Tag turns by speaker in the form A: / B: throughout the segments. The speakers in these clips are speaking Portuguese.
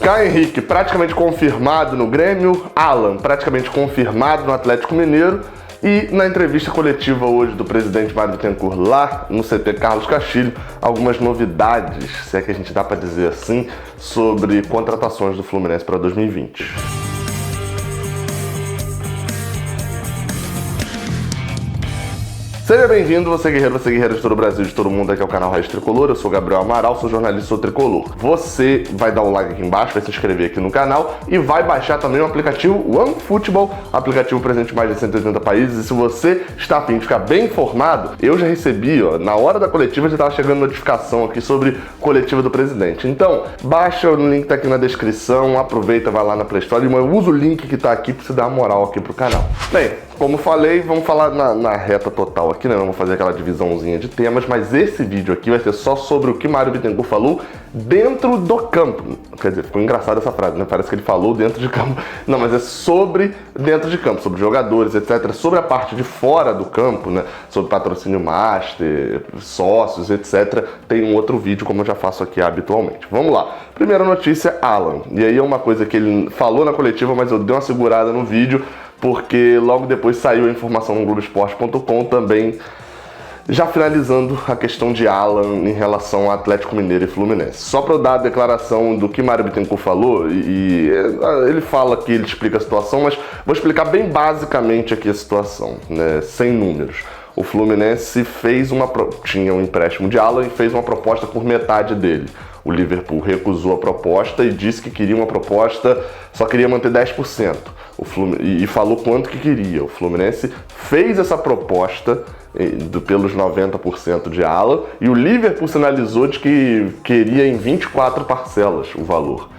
A: Caio Henrique praticamente confirmado no Grêmio, Alan praticamente confirmado no Atlético Mineiro e na entrevista coletiva hoje do presidente Mário Bittencourt lá no CT Carlos Castilho, algumas novidades, se é que a gente dá para dizer assim, sobre contratações do Fluminense para 2020. Seja bem-vindo, você guerreiro de todo o Brasil, de todo mundo, aqui é o canal Raiz Tricolor, eu sou Gabriel Amaral, sou jornalista, sou tricolor. Você vai dar um like aqui embaixo, vai se inscrever aqui no canal e vai baixar também o aplicativo OneFootball, aplicativo presente em mais de 180 países. E se você está a fim de ficar bem informado, eu já recebi, na hora da coletiva já estava chegando notificação aqui sobre coletiva do presidente. Então, baixa, o link tá aqui na descrição, aproveita, vai lá na Play Store e usa o link que tá aqui para você dar uma moral aqui pro canal. Bem, como falei, vamos falar na reta total aqui, né? Vamos fazer aquela divisãozinha de temas, mas esse vídeo aqui vai ser só sobre o que Mário Bittencourt falou dentro do campo. Quer dizer, ficou engraçada essa frase, né? Parece que ele falou dentro de campo. Não, mas é sobre dentro de campo, sobre jogadores, etc. Sobre a parte de fora do campo, né? Sobre patrocínio master, sócios, etc. Tem um outro vídeo, como eu já faço aqui habitualmente. Vamos lá. Primeira notícia, Alan. E aí é uma coisa que ele falou na coletiva, mas eu dei uma segurada no vídeo, porque logo depois saiu a informação no Globoesporte.com também, já finalizando a questão de Alan em relação ao Atlético Mineiro e Fluminense. Só para eu dar a declaração do que Mário Bittencourt falou, e ele fala que ele explica a situação, mas vou explicar bem basicamente aqui a situação, né, sem números. O Fluminense tinha um empréstimo de Alan e fez uma proposta por metade dele. O Liverpool recusou a proposta e disse que queria uma proposta, só queria manter 10%. E falou quanto que queria. O Fluminense fez essa proposta pelos 90% de Alan e o Liverpool sinalizou de que queria em 24 parcelas o valor.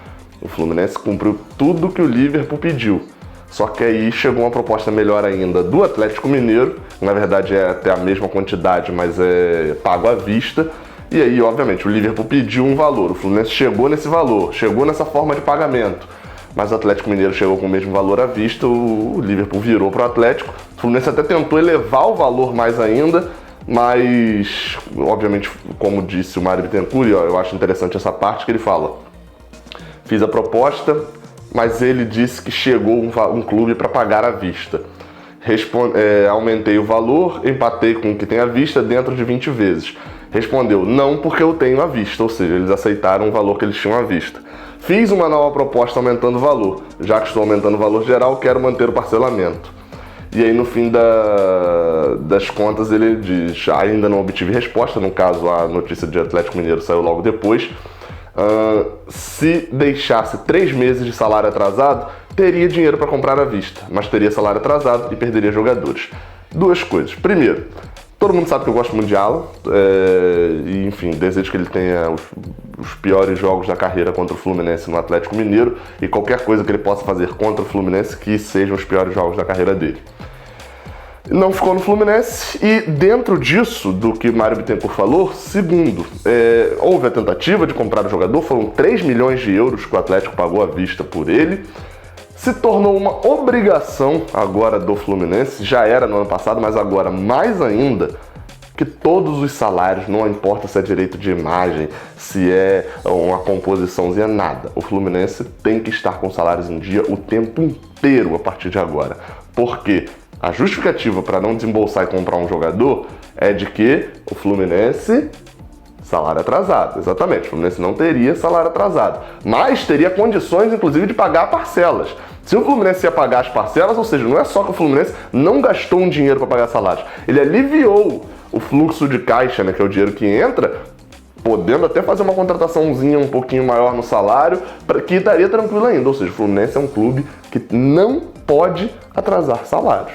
A: O Fluminense cumpriu tudo que o Liverpool pediu. Só que aí chegou uma proposta melhor ainda do Atlético Mineiro, na verdade é até a mesma quantidade, mas é pago à vista. E aí, obviamente, o Liverpool pediu um valor, o Fluminense chegou nesse valor, chegou nessa forma de pagamento. Mas o Atlético Mineiro chegou com o mesmo valor à vista, o Liverpool virou para o Atlético. O Fluminense até tentou elevar o valor mais ainda, mas, obviamente, como disse o Mário Bittencourt, eu acho interessante essa parte que ele fala. Fiz a proposta, mas ele disse que chegou um clube para pagar à vista. Aumentei o valor, empatei com o que tem à vista dentro de 20 vezes. Respondeu, não porque eu tenho à vista, ou seja, eles aceitaram o valor que eles tinham à vista. Fiz uma nova proposta aumentando o valor. Já que estou aumentando o valor geral, quero manter o parcelamento. E aí, no fim das contas, ele diz, ainda não obtive resposta, no caso, a notícia de Atlético Mineiro saiu logo depois. Se deixasse 3 meses de salário atrasado, teria dinheiro para comprar à vista, mas teria salário atrasado e perderia jogadores. Duas coisas. Primeiro, todo mundo sabe que eu gosto muito de Alan, e enfim, desejo que ele tenha os piores jogos da carreira contra o Fluminense no Atlético Mineiro e qualquer coisa que ele possa fazer contra o Fluminense que sejam os piores jogos da carreira dele. Não ficou no Fluminense e dentro disso, do que Mário Bittencourt falou, segundo, houve a tentativa de comprar o jogador, foram 3 milhões de euros que o Atlético pagou à vista por ele. Se tornou uma obrigação agora do Fluminense, já era no ano passado, mas agora mais ainda, que todos os salários, não importa se é direito de imagem, se é uma composiçãozinha, nada. O Fluminense tem que estar com salários em dia o tempo inteiro a partir de agora. Porque a justificativa para não desembolsar e comprar um jogador é de que o Fluminense... salário atrasado, exatamente. O Fluminense não teria salário atrasado, mas teria condições, inclusive, de pagar parcelas. Se o Fluminense ia pagar as parcelas, ou seja, não é só que o Fluminense não gastou um dinheiro para pagar salários, ele aliviou o fluxo de caixa, né, que é o dinheiro que entra, podendo até fazer uma contrataçãozinha um pouquinho maior no salário, que estaria tranquilo ainda. Ou seja, o Fluminense é um clube que não pode atrasar salários.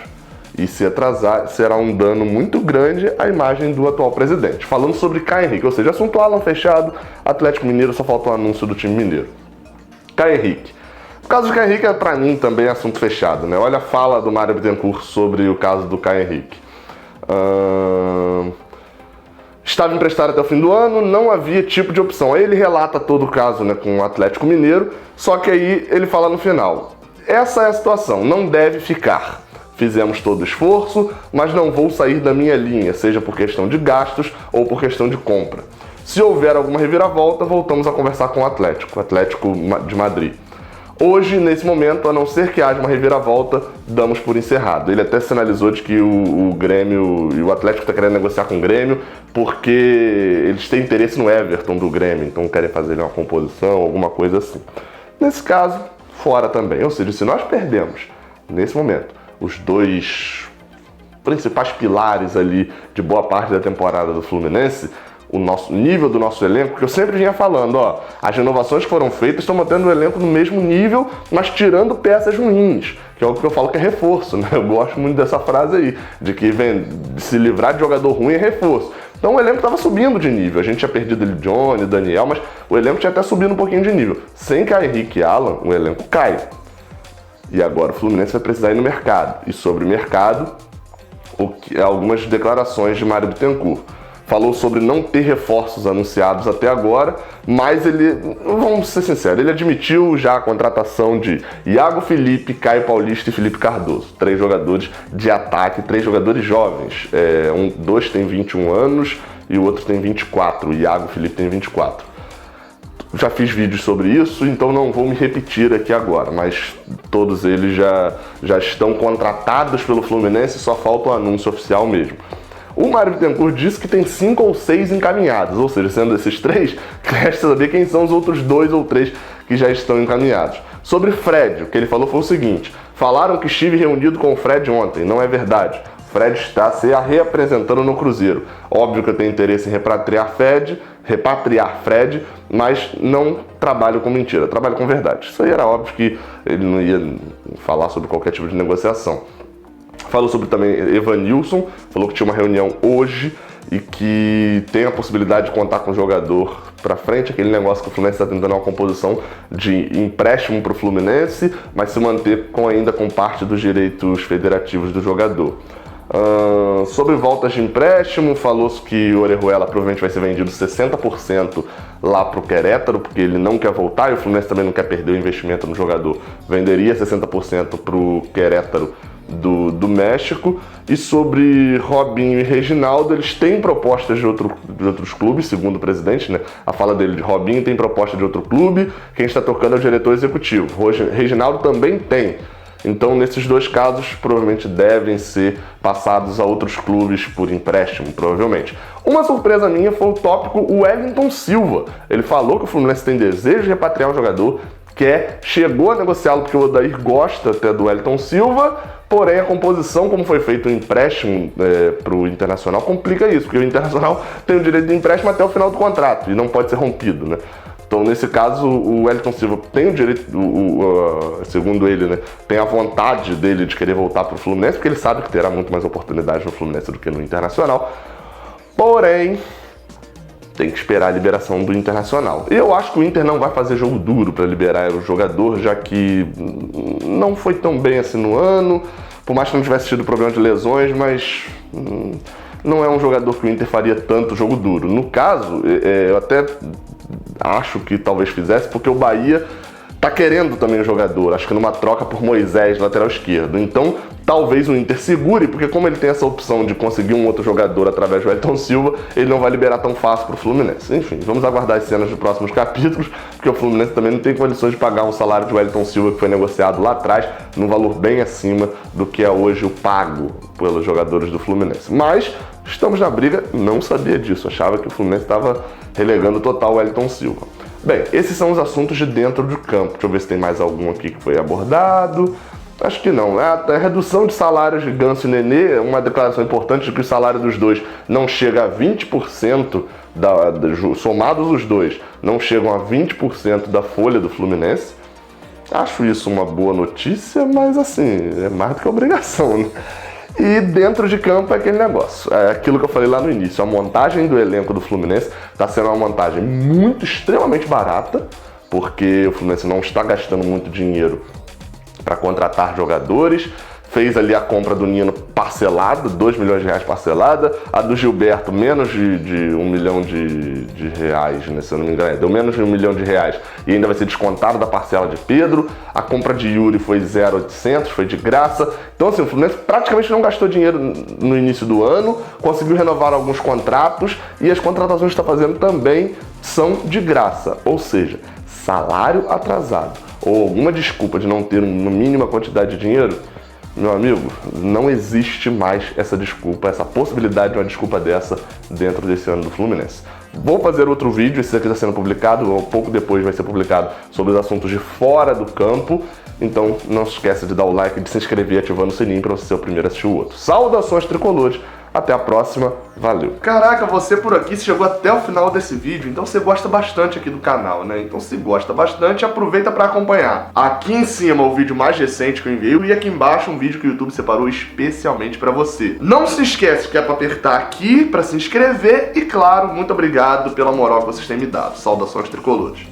A: E se atrasar, será um dano muito grande à imagem do atual presidente. Falando sobre Caio Henrique, ou seja, assunto Alan fechado, Atlético Mineiro, só falta o anúncio do time mineiro. Caio Henrique. O caso de Caio Henrique é, para mim, também assunto fechado, né? Olha a fala do Mário Bittencourt sobre o caso do Caio Henrique. Estava emprestado até o fim do ano, não havia tipo de opção. Aí ele relata todo o caso, né, com o Atlético Mineiro, só que aí ele fala no final. Essa é a situação, não deve ficar. Fizemos todo o esforço, mas não vou sair da minha linha, seja por questão de gastos ou por questão de compra. Se houver alguma reviravolta, voltamos a conversar com o Atlético de Madrid. Hoje, nesse momento, a não ser que haja uma reviravolta, damos por encerrado. Ele até sinalizou de que o Grêmio e o Atlético está querendo negociar com o Grêmio porque eles têm interesse no Everton do Grêmio, então querem fazer uma composição, alguma coisa assim. Nesse caso, fora também. Ou seja, se nós perdemos, nesse momento, os dois principais pilares ali de boa parte da temporada do Fluminense, o nível do nosso elenco, que eu sempre vinha falando, as renovações que foram feitas estão mantendo o elenco no mesmo nível, mas tirando peças ruins, que é o que eu falo que é reforço, né? Eu gosto muito dessa frase aí, de que se livrar de jogador ruim é reforço. Então o elenco estava subindo de nível, a gente tinha perdido ele, Johnny, Daniel, mas o elenco tinha até subido um pouquinho de nível. Sem Caio Henrique e Alan, o elenco cai. E agora o Fluminense vai precisar ir no mercado. E sobre o mercado, algumas declarações de Mário Bittencourt. Falou sobre não ter reforços anunciados até agora, mas ele, vamos ser sinceros, ele admitiu já a contratação de Iago Felipe, Caio Paulista e Felipe Cardoso. 3 jogadores de ataque, 3 jogadores jovens. Dois tem 21 anos e o outro tem 24. O Iago Felipe tem 24. Já fiz vídeos sobre isso, então não vou me repetir aqui agora, mas todos eles já estão contratados pelo Fluminense, só falta o anúncio oficial mesmo. O Mário Bittencourt disse que tem 5 ou 6 encaminhados, ou seja, sendo esses 3, resta saber quem são os outros 2 ou 3 que já estão encaminhados. Sobre Fred, o que ele falou foi o seguinte: falaram que estive reunido com o Fred ontem, não é verdade. Fred está se reapresentando no Cruzeiro. Óbvio que eu tenho interesse em repatriar Fred, mas não trabalho com mentira, trabalho com verdade. Isso aí era óbvio que ele não ia falar sobre qualquer tipo de negociação. Falou sobre também Evanilson, falou que tinha uma reunião hoje e que tem a possibilidade de contar com o jogador para frente, aquele negócio que o Fluminense está tentando uma composição de empréstimo para o Fluminense, mas se manter ainda com parte dos direitos federativos do jogador. Sobre voltas de empréstimo, falou que o Orejuela provavelmente vai ser vendido 60% lá para o Querétaro, porque ele não quer voltar e o Fluminense também não quer perder o investimento no jogador. Venderia 60% para o Querétaro do México. E sobre Robinho e Reginaldo, eles têm propostas de outros clubes, segundo o presidente, né? A fala dele de Robinho tem proposta de outro clube, quem está tocando é o diretor executivo. Reginaldo também tem. Então, nesses 2 casos, provavelmente devem ser passados a outros clubes por empréstimo, provavelmente. Uma surpresa minha foi o tópico Wellington Silva. Ele falou que o Fluminense tem desejo de repatriar um jogador, chegou a negociá-lo porque o Odair gosta até do Wellington Silva, porém a composição, como foi feito o empréstimo para o Internacional, complica isso, porque o Internacional tem o direito de empréstimo até o final do contrato e não pode ser rompido, né? Então, nesse caso, o Wellington Silva tem o direito, segundo ele, né, tem a vontade dele de querer voltar para o Fluminense, porque ele sabe que terá muito mais oportunidade no Fluminense do que no Internacional. Porém, tem que esperar a liberação do Internacional. E eu acho que o Inter não vai fazer jogo duro para liberar o jogador, já que não foi tão bem assim no ano, por mais que não tivesse tido problema de lesões, mas não é um jogador que o Inter faria tanto jogo duro. No caso, eu até acho que talvez fizesse, porque o Bahia tá querendo também o jogador, acho que numa troca por Moisés, lateral esquerdo. Então, talvez o Inter segure, porque como ele tem essa opção de conseguir um outro jogador através do Wellington Silva, ele não vai liberar tão fácil pro Fluminense. Enfim, vamos aguardar as cenas dos próximos capítulos, porque o Fluminense também não tem condições de pagar um salário de Wellington Silva que foi negociado lá atrás, num valor bem acima do que é hoje o pago pelos jogadores do Fluminense. Mas estamos na briga, não sabia disso, achava que o Fluminense estava relegando total o Wellington Silva. Bem, esses são os assuntos de dentro do campo. Deixa eu ver se tem mais algum aqui que foi abordado. Acho que não. A redução de salários de Ganso e Nenê é uma declaração importante de que o salário dos dois não chega a 20%, somados os dois, não chegam a 20% da folha do Fluminense. Acho isso uma boa notícia, mas assim, é mais do que obrigação, né? E dentro de campo é aquele negócio, é aquilo que eu falei lá no início, a montagem do elenco do Fluminense está sendo uma montagem extremamente barata, porque o Fluminense não está gastando muito dinheiro para contratar jogadores, fez ali a compra do Nino parcelada, 2 milhões de reais parcelada, a do Gilberto menos de 1 milhão de reais, né, se eu não me engano, deu menos de 1 milhão de reais e ainda vai ser descontado da parcela de Pedro. A compra de Yuri foi 0,800, foi de graça. Então assim, o Fluminense praticamente não gastou dinheiro no início do ano, conseguiu renovar alguns contratos e as contratações que está fazendo também são de graça, ou seja, salário atrasado ou alguma desculpa de não ter uma mínima quantidade de dinheiro, meu amigo, não existe mais essa desculpa, essa possibilidade de uma desculpa dessa dentro desse ano do Fluminense. Vou fazer outro vídeo, esse aqui está sendo publicado, ou pouco depois vai ser publicado, sobre os assuntos de fora do campo. Então não se esqueça de dar o like, de se inscrever ativando o sininho para você ser o primeiro a assistir o outro. Saudações tricolores! Até a próxima, valeu! Caraca, você por aqui chegou até o final desse vídeo, então você gosta bastante aqui do canal, né? Então se gosta bastante, aproveita para acompanhar. Aqui em cima o vídeo mais recente que eu enviei e aqui embaixo um vídeo que o YouTube separou especialmente para você. Não se esquece que é para apertar aqui para se inscrever e claro, muito obrigado pela moral que vocês têm me dado. Saudações tricolores!